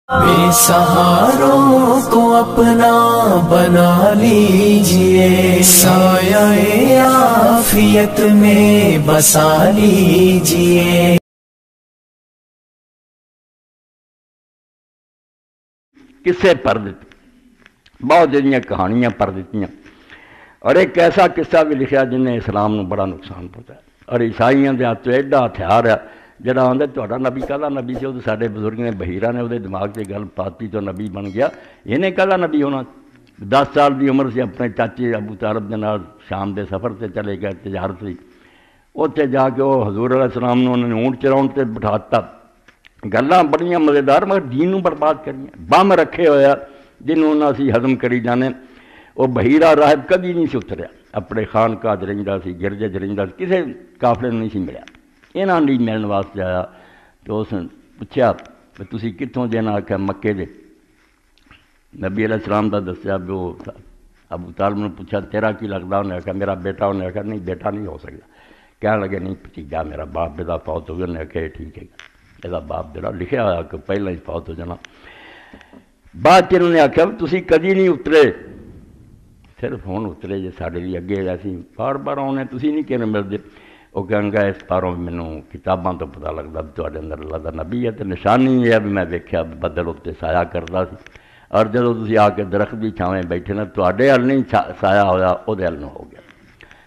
بے سہاروں کو اپنا بنا لیجئے، سایہ عافیت میں بسا لیجئے۔ قصے پڑھ دیتے، بہت جہاں کہانیاں پڑھ دیتی، اور ایک ایسا قصہ بھی لکھا جن نے اسلام نو بڑا نقصان پہنچایا، اور عیسائیوں کے ہاتھ ایڈا ہتھیار ہے جڑا آدھے تہاڈا نبی کہدا نبی سے، وہ سارے بزرگ نے بحیرہ نے وہ دماغ سے گل پاتی تو نبی بن گیا، انہیں کہدا نبی ہونا۔ 10 سال کی عمر سے اپنے چاچے ابو طالب کے نال شام دے سفر سے چلے گئے، تجارت سی، اتنے جا کے وہ حضور علیہ السلام نے انہوں نے اونٹ چلاؤن سے بٹھاتا، گلاں بڑیاں مزیدار مگر دین نو برباد کریاں، بم رکھے ہویا جنہوں نے اسی ہضم کری جانے۔ وہ بحیرہ راہب کدی نہیں سی اتریا، اپنے خانقاہ چ رہندا سی، گرجے چ رہندا سی، کسے قافلے نہیں سی ملیا، انہاں دی ملن واسطے آیا تو اس نے پوچھا کہ تسی کتوں دے؟ انہاں آکھیا مکے دے۔ نبی علیہ السلام دا دسیا بھی وہ ابو طالب نے پوچھا تیرا کی لگتا؟ انہیں آکھیا میرا بیٹا۔ انہیں آکھیا نہیں بیٹا نہیں ہو سکتا، کہنے لگے نہیں بھتیجا میرا، باپ بیٹا فوت ہو گیا۔ انہیں آکھیا ٹھیک ہے، یہ باپ بیٹا لکھیا ہوا کہ پہلے ہی فوت ہو جانا۔ بعد چ انہوں نے آکھیا تسی کدی نہیں اترے، صرف ہوں اترے جی سارے لیے، اگے اسی بار بار آنے تسی نہیں کہنے ملتے۔ وہ کہن گا اس باروں مینوں کتاباں تو پتہ لگتا بھی تواڈے اندر اللہ دا نبی ہے، تو نشانی یہ ہے بھی میں ویکھیا بدل اتنے سایہ کرتا سی، اور جدو تسی آ کے درخت بھی چھاویں بیٹھے نا تواڈے ہل نہیں سایہ ہویا، وہ ہل نہ ہو گیا۔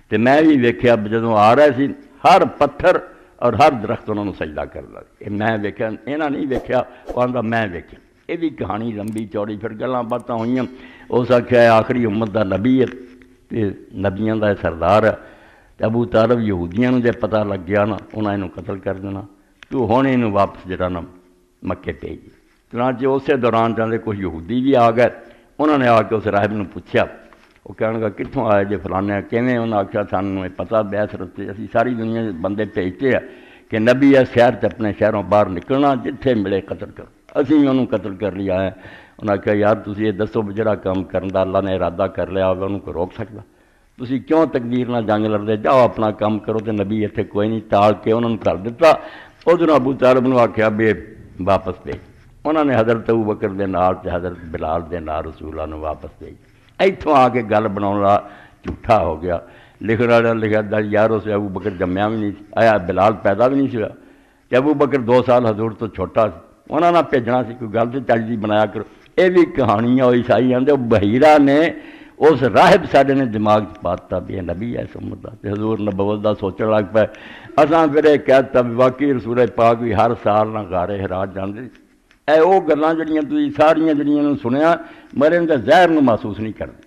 تو میں بھی ویکھیا جدوں آ رہے سی ہر پتھر اور ہر درخت انہوں نے سجدہ کرتا، میں ویکھیا، انہاں نہیں ویکھیا، وہ آندا میں ویکھیا۔ یہ بھی کہانی لمبی چوڑی پھر گلاں باتاں ہوئیاں۔ اس آکھیا آخری امت دا نبی ہے تے نبیاں دا سردار ہے، ابو طالب یہودیاں نوں جے پتہ لگ گیا نا انہاں اینوں قتل کر دینا، تو ہن اینوں واپس جڑا نا مکے بھیج۔ چنانچہ اسی دوران جاندے کچھ یہودی بھی آ گئے، انہوں نے آ کے اس راہب نوں پوچھیا، وہ کہنے لگا کتوں آئے جے فلانے کیویں؟ انہاں آکھیا سانوں پتہ بیس رستے اسی ساری دنیا بندے بھیجتے ہیں کہ نبی ہے شہر تے اپنے شہروں باہر نکلنا، جتھے ملے قتل کرو، اسی انہوں قتل کر لیا ہے۔ انہاں کہا یار تسی یہ دسو جڑا کام کرن دا اللہ نے ارادہ کر لیا ہوگا انہوں کو روک سکتا؟ تسی کیوں تقدیر نہ جنگ لڑدے؟ جاؤ اپنا کام کرو، تے نبی اتنے کوئی نہیں، ٹال کے انہوں نے کر دیتا۔ ادھر ابو طالب نے آکھیا بھی واپس بھیج، انہوں نے حضرت ابو بکر دے نال تے حضرت بلال دے نال رسول اللہ نے واپس بھیج۔ ایتھوں آ کے گل بناؤن والا جھوٹا ہو گیا، لکھن والا لکھا یار اسے ابو بکر جمیا بھی نہیں آیا، بلال پیدا بھی نہیں سی ہوا، کہ ابو بکر 2 سال حضور تو چھوٹا سی، انہوں نے بھیجنا سی، کوئی گل تو چجدی بنایا کرو۔ یہ بھی کہانیاں عیسائی آندے بحیرہ نے اس راہب ساڈے نے دماغ پاتا بھی نبی ہے سمجھ دا، تے حضور نبوت دا سوچن لگ پے۔ اساں پھر یہ کہتا بھی واقعی رسول پاک بھی ہر سال نہ غار حرا جاندے، اے وہ گلاں جڑیاں تسی ساریاں جڑیاں سنیا مرے دے زہر نو محسوس نہیں کرتے۔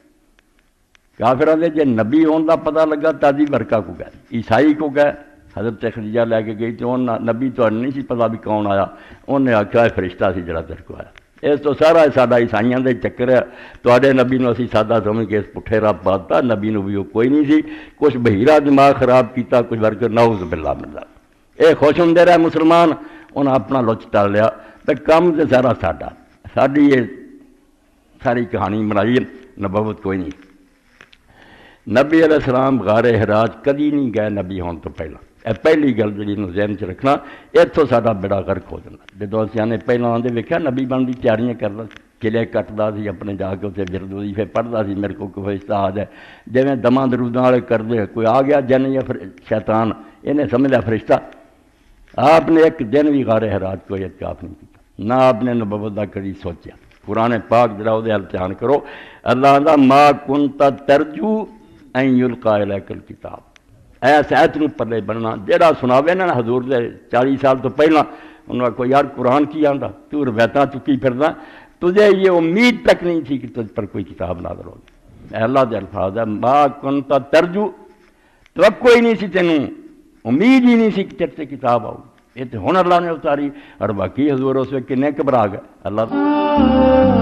کافراں دے جے نبی ہون دا پتہ لگا تادی برکہ کو گئے، عیسائی کو گئے، حضرت خدیجہ لے کے گئی تو نبی تو نہیں سی پتہ بھی کون آیا، انہیں آکھیا فرشتہ سی جڑا تیرے کو آیا۔ اس تو سارا ساڈا عیسائیاں دے چکر ہے، تواڈے نبی نو اسی سادہ سمجھ کے اس پٹھے راہ پاتا، نبی نو بھی وہ کوئی نہیں سی، کچھ بحیرہ دماغ خراب کیتا، کچھ ورکے نعوذ باللہ من ذالک۔ اے خوش ہوندے رہے مسلمان، انہاں اپنا لچ ٹال لیا، تے کم تے سارا ساڈا، ساڈی یہ ساری کہانی بنائی نبوت کوئی نہیں۔ نبی علیہ السلام غار حراج کدی نہیں گئے نبی ہون تو پہلا، اے پہلی گل جڑی نو ذہن چ رکھنا، اتوں ساڈا بیڑا غرق ہو جاتا۔ جدو سیانے پہلے آدھے ویکھیا نبی بن دی تیاریاں کردا سی، قلعے کٹدا سی، اپنے جا کے اتنے ورد وظیفے پڑھدا سی، میرے کو کوئی فرشتہ آ جائے، جویں دماں دروداں والے کردے، کوئی آ گیا جن یا شیطان، انہیں سمجھ لیا فرشتہ۔ آپ نے ایک دن بھی غار حراج کو اعتکاف نہیں کیتا، نہ آپ نے نبوت دا کبھی سوچیا۔ قرآن پاک جڑا وہ دھیان کرو، اللہ دا ما کنت ترجو این یلقی الیک الکتاب، ایس ایت نو پلے بننا، جہاں سناوے نا حضور دے 40 سال تو پہلا، انہوں نے کوئی یار قرآن کی آندا، تو روایتاں چکی پھردا، تجھے یہ امید تک نہیں تھی کہ تجھ پر کوئی کتاب نازل ہوگی۔ اے اللہ دے الفاظ ہے ما کنت ترجو، توقع ہی نہیں سی تینوں، امید ہی نہیں سی کہ تیرے سے کتاب آؤ، یہ تو ہن اللہ نے اتاری، اور باقی حضور اس وقت کنے گھبرا گئے اللہ